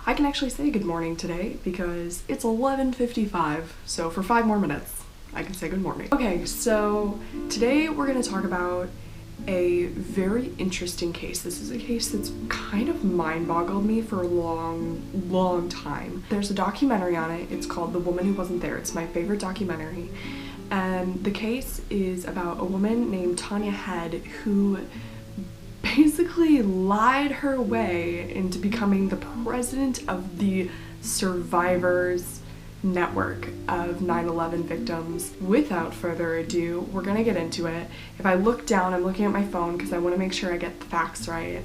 I can actually say good morning today because it's 11:55, so for 5 more minutes I can say good morning. Okay, so today we're going to talk about a very interesting case. This is a case that's kind of mind-boggled me for a long time. There's a documentary on it. It's called The Woman Who Wasn't There. It's my favorite documentary. And the case is about a woman named Tanya Head who basically lied her way into becoming the president of the Survivors Network of 9/11 victims. Without further ado, we're gonna get into it. If I look down, I'm looking at my phone because I want to make sure I get the facts right,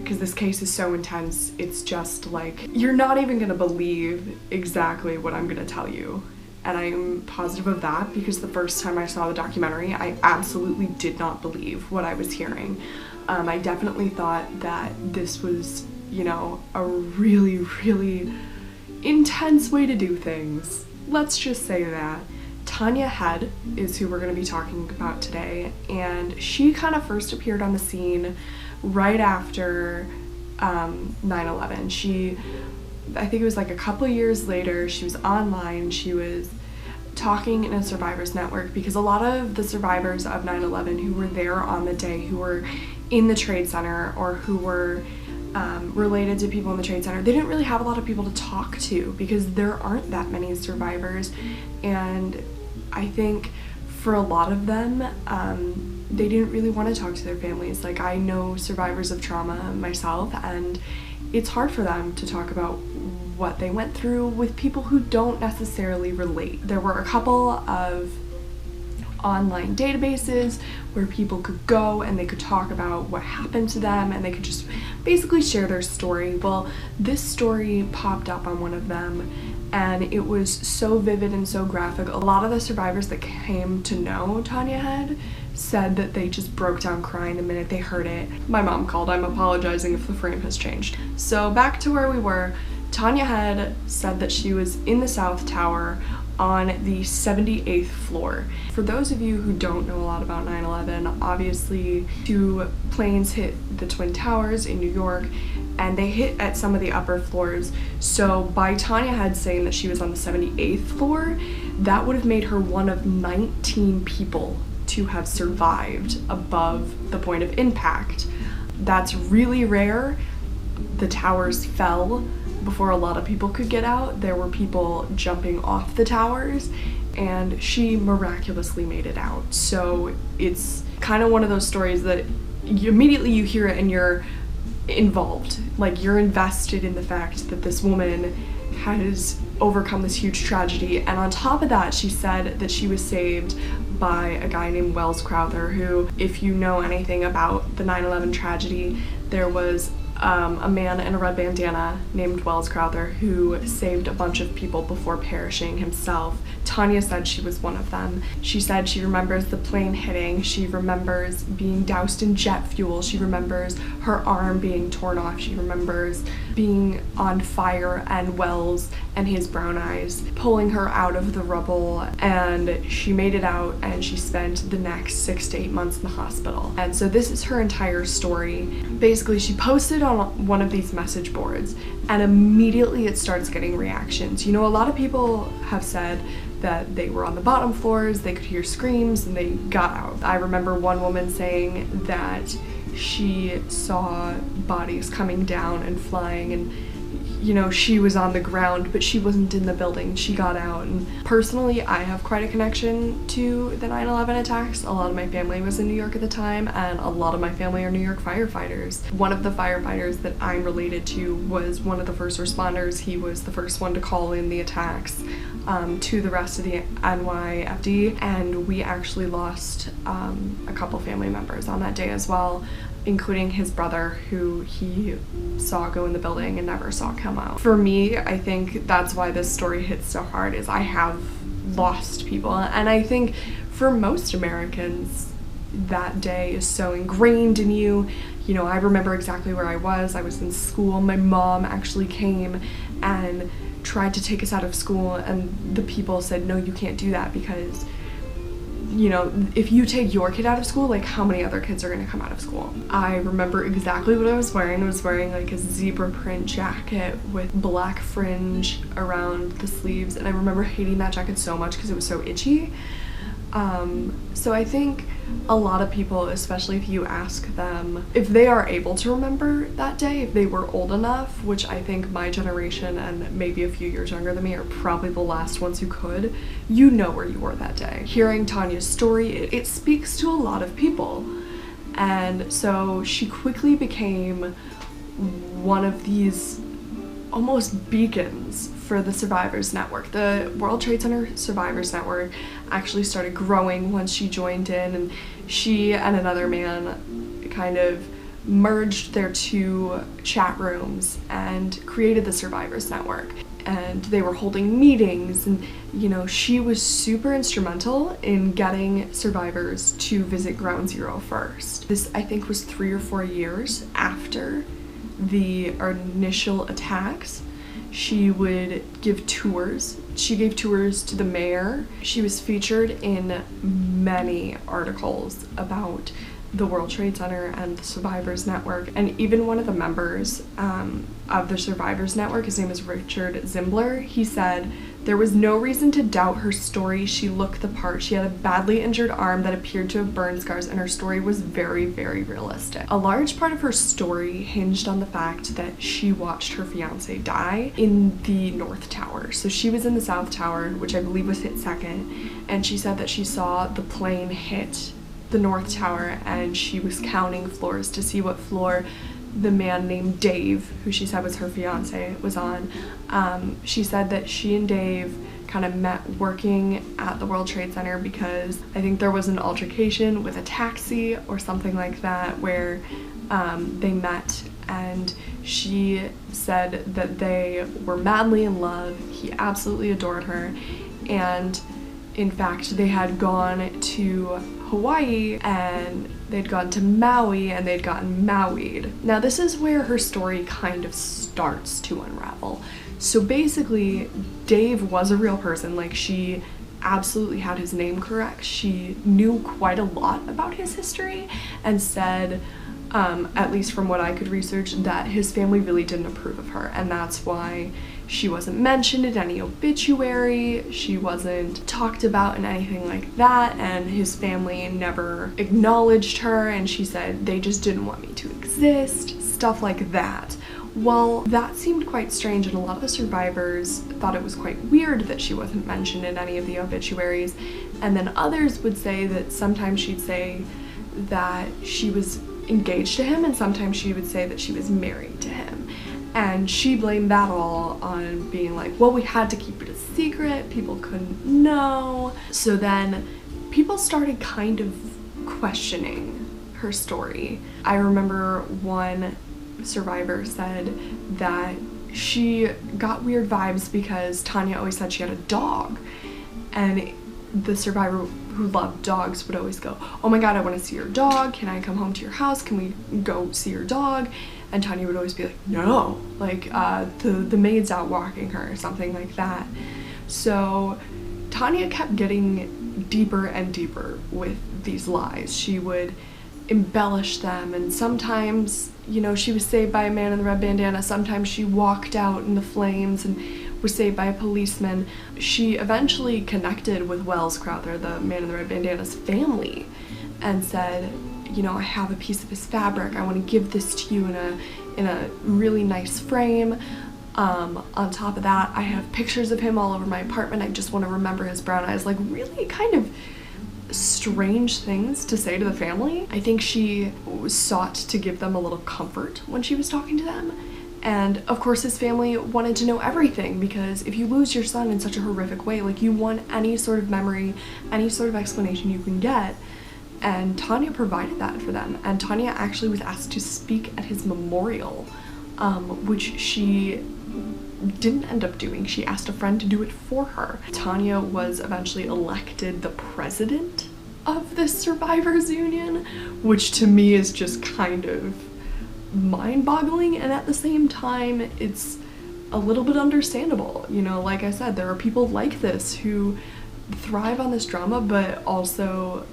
because this case is so intense. It's just like, you're not even gonna believe exactly what I'm gonna tell you. And I'm positive of that because the first time I saw the documentary, I absolutely did not believe what I was hearing. I definitely thought that this was, a really intense way to do things. Let's just say that. Tanya Head is who we're going to be talking about today, and she kind of first appeared on the scene right after 9/11. I think it was like a couple years later, she was online, she was talking in a survivors network because a lot of the survivors of 9/11 who were there on the day, who were in the Trade Center or who were related to people in the Trade Center, they didn't really have a lot of people to talk to because there aren't that many survivors. And I think for a lot of them, they didn't really want to talk to their families. Like, I know survivors of trauma myself, and it's hard for them to talk about what they went through with people who don't necessarily relate. There were a couple of online databases where people could go and they could talk about what happened to them and they could just basically share their story. Well, this story popped up on one of them and it was so vivid and so graphic. A lot of the survivors that came to know Tanya Head said that they just broke down crying the minute they heard it. My mom called. I'm apologizing if the frame has changed. So back to where we were. Tanya Head said that she was in the South Tower on the 78th floor. For those of you who don't know a lot about 9/11, obviously 2 planes hit the Twin Towers in New York and they hit at some of the upper floors. So by Tanya Head saying that she was on the 78th floor, that would have made her one of 19 people to have survived above the point of impact. That's really rare. The towers fell before a lot of people could get out. There were people jumping off the towers and she miraculously made it out. So it's kind of one of those stories that immediately you hear it and you're involved. Like, you're invested in the fact that this woman has overcome this huge tragedy. And on top of that, she said that she was saved by a guy named Wells Crowther, who, if you know anything about the 9/11 tragedy, there was a man in a red bandana named Wells Crowther who saved a bunch of people before perishing himself. Tanya said she was one of them. She said she remembers the plane hitting, she remembers being doused in jet fuel, she remembers her arm being torn off, she remembers being on fire and Wells and his brown eyes pulling her out of the rubble, and she made it out and she spent the next 6 to 8 months in the hospital. And so this is her entire story. Basically, she posted on one of these message boards and immediately it starts getting reactions. A lot of people have said that they were on the bottom floors, they could hear screams, and they got out. I remember one woman saying that she saw bodies coming down and flying, and she was on the ground, but she wasn't in the building. She got out. And personally, I have quite a connection to the 9/11 attacks. A lot of my family was in New York at the time, and a lot of my family are New York firefighters. One of the firefighters that I'm related to was one of the first responders. He was the first one to call in the attacks to the rest of the NYFD, and we actually lost a couple family members on that day as well, including his brother, who he saw go in the building and never saw come out. For me, I think that's why this story hits so hard, is I have lost people, and I think for most Americans that day is so ingrained in you. I remember exactly where I was in school. My mom actually came and tried to take us out of school, and the people said, no, you can't do that because you know, if you take your kid out of school, like how many other kids are gonna come out of school? I remember exactly what I was wearing. I was wearing like a zebra print jacket with black fringe around the sleeves, and I remember hating that jacket so much because it was so itchy. So I think a lot of people, especially if you ask them if they are able to remember that day, if they were old enough, which I think my generation and maybe a few years younger than me are probably the last ones who could, you know where you were that day. Hearing Tanya's story, it speaks to a lot of people. And so she quickly became one of these almost beacons for the Survivors Network. The World Trade Center Survivors Network actually started growing once she joined in, and she and another man kind of merged their two chat rooms and created the Survivors Network. And they were holding meetings, and you know, she was super instrumental in getting survivors to visit Ground Zero first. This, I think, was 3 or 4 years after the initial attacks. She would give tours. She gave tours to the mayor. She was featured in many articles about the World Trade Center and the Survivors Network. And even one of the members of the Survivors Network, his name is Richard Zimbler, he said, "There was no reason to doubt her story. She looked the part. She had a badly injured arm that appeared to have burn scars, and her story was very, very realistic." A large part of her story hinged on the fact that she watched her fiance die in the North Tower. So she was in the South Tower, which I believe was hit second, and she said that she saw the plane hit the North Tower, and she was counting floors to see what floor the man named Dave, who she said was her fiance, was on. She said that she and Dave kind of met working at the World Trade Center because I think there was an altercation with a taxi or something like that where they met, and she said that they were madly in love. He absolutely adored her, and in fact they had gone to Hawaii and they'd gone to Maui and they'd gotten Maui'd. Now this is where her story kind of starts to unravel. So basically, Dave was a real person. Like, she absolutely had his name correct. She knew quite a lot about his history and said, at least from what I could research, that his family really didn't approve of her, and that's why she wasn't mentioned in any obituary, she wasn't talked about in anything like that, and his family never acknowledged her, and she said they just didn't want me to exist, stuff like that. Well, that seemed quite strange, and a lot of the survivors thought it was quite weird that she wasn't mentioned in any of the obituaries, and then others would say that sometimes she'd say that she was engaged to him, and sometimes she would say that she was married to him. And she blamed that all on being like, well, we had to keep it a secret, people couldn't know. So then people started kind of questioning her story. I remember one survivor said that she got weird vibes because Tanya always said she had a dog, and the survivor who loved dogs would always go, "Oh my god, I want to see your dog, can I come home to your house, can we go see your dog?" And Tanya would always be like, "No, like the maid's out walking her," or something like that. So Tanya kept getting deeper and deeper with these lies. She would embellish them, and sometimes, you know, she was saved by a man in the red bandana, sometimes she walked out in the flames and was saved by a policeman. She eventually connected with Wells Crowther, the man in the red bandana's family, and said, you know, I have a piece of his fabric, I want to give this to you in a really nice frame. On top of that, I have pictures of him all over my apartment, I just want to remember his brown eyes. Like, really kind of strange things to say to the family. I think she sought to give them a little comfort when she was talking to them. And of course his family wanted to know everything, because if you lose your son in such a horrific way, like, you want any sort of memory, any sort of explanation you can get. And Tanya provided that for them. And Tanya actually was asked to speak at his memorial, which she didn't end up doing. She asked a friend to do it for her. Tanya was eventually elected the president of this survivors union, which to me is just kind of mind-boggling, and at the same time it's a little bit understandable. You know, like I said, there are people like this who thrive on this drama, but also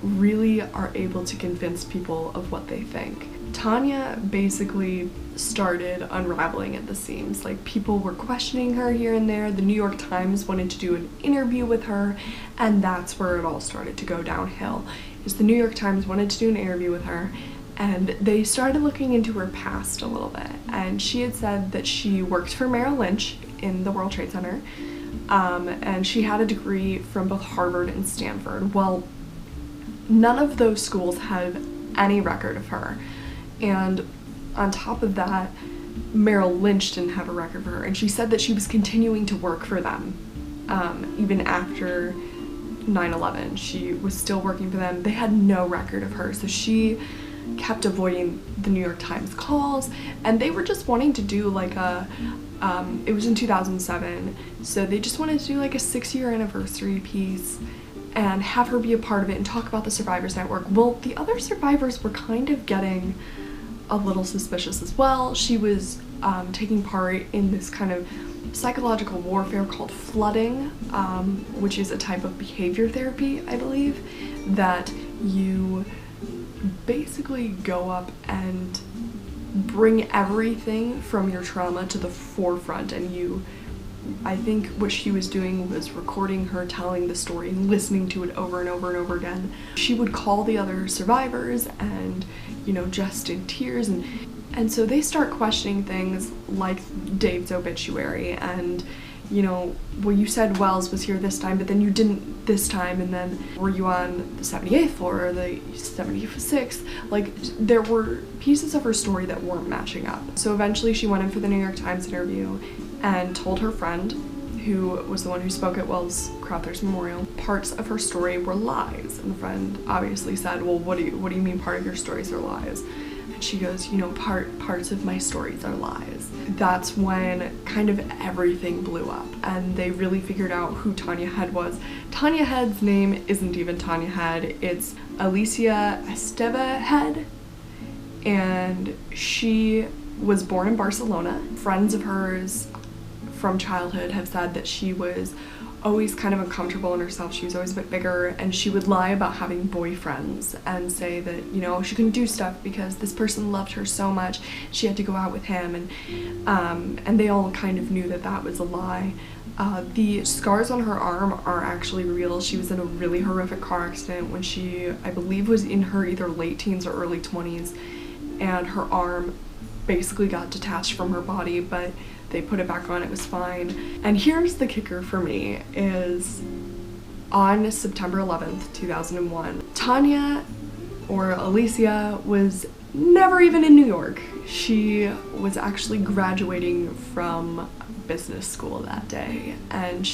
really are able to convince people of what they think. Tanya basically started unraveling at the seams. Like, people were questioning her here and there. The New York Times wanted to do an interview with her, and that's where it all started to go downhill. Is the New York Times wanted to do an interview with her, and they started looking into her past a little bit. And she had said that she worked for Merrill Lynch in the World Trade Center, and she had a degree from both Harvard and Stanford. Well, none of those schools had any record of her. And on top of that, Merrill Lynch didn't have a record for her. And she said that she was continuing to work for them, even after 9/11. She was still working for them. They had no record of her. So she kept avoiding the New York Times calls, and they were just wanting to do like it was in 2007, so they just wanted to do like a 6-year anniversary piece and have her be a part of it and talk about the Survivors Network. Well, the other survivors were kind of getting a little suspicious as well. She was taking part in this kind of psychological warfare called flooding, which is a type of behavior therapy, I believe, that you basically go up and bring everything from your trauma to the forefront, and I think what she was doing was recording her telling the story and listening to it over and over and over again. She would call the other survivors and, just in tears, and so they start questioning things like Dave's obituary and, well, you said Wells was here this time, but then you didn't this time, and then were you on the 78th floor or the 76th? Like, there were pieces of her story that weren't matching up. So eventually she went in for the New York Times interview and told her friend, who was the one who spoke at Wells Crowther's memorial, parts of her story were lies. And the friend obviously said, well, what do you mean part of your stories are lies? And she goes, parts of my stories are lies. That's when kind of everything blew up, and they really figured out who Tanya Head was. Tanya Head's name isn't even Tanya Head, it's Alicia Esteve Head, and she was born in Barcelona. Friends of hers from childhood have said that she was always kind of uncomfortable in herself. She was always a bit bigger, and she would lie about having boyfriends and say that, she couldn't do stuff because this person loved her so much she had to go out with him, and they all kind of knew that that was a lie. The scars on her arm are actually real. She was in a really horrific car accident when she, I believe, was in her either late teens or early 20s, and her arm basically got detached from her body, but they put it back on, it was fine. And here's the kicker for me, is on September 11th, 2001, Tanya, or Alicia, was never even in New York. She was actually graduating from business school that day, and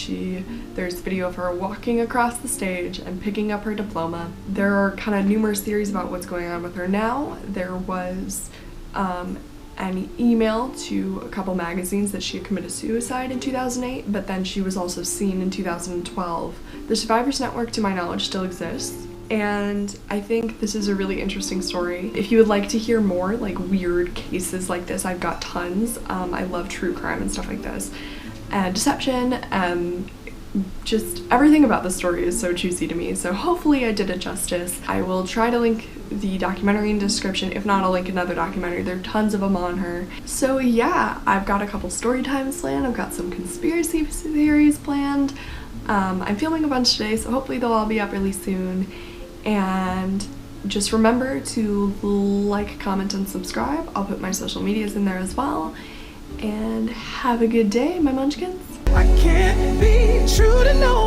there's video of her walking across the stage and picking up her diploma. There are kind of numerous theories about what's going on with her now. There was an email to a couple magazines that she had committed suicide in 2008, but then she was also seen in 2012. The Survivors Network, to my knowledge, still exists, and I think this is a really interesting story. If you would like to hear more like weird cases like this, I've got tons. I love true crime and stuff like this, and deception, just everything about the story is so juicy to me, so hopefully I did it justice. I will try to link the documentary in the description. If not, I'll link another documentary. There are tons of them on her. So yeah, I've got a couple story times planned. I've got some conspiracy theories planned. I'm filming a bunch today, so hopefully they'll all be up really soon. And just remember to like, comment, and subscribe. I'll put my social medias in there as well. And have a good day, my munchkins. I can't be true to no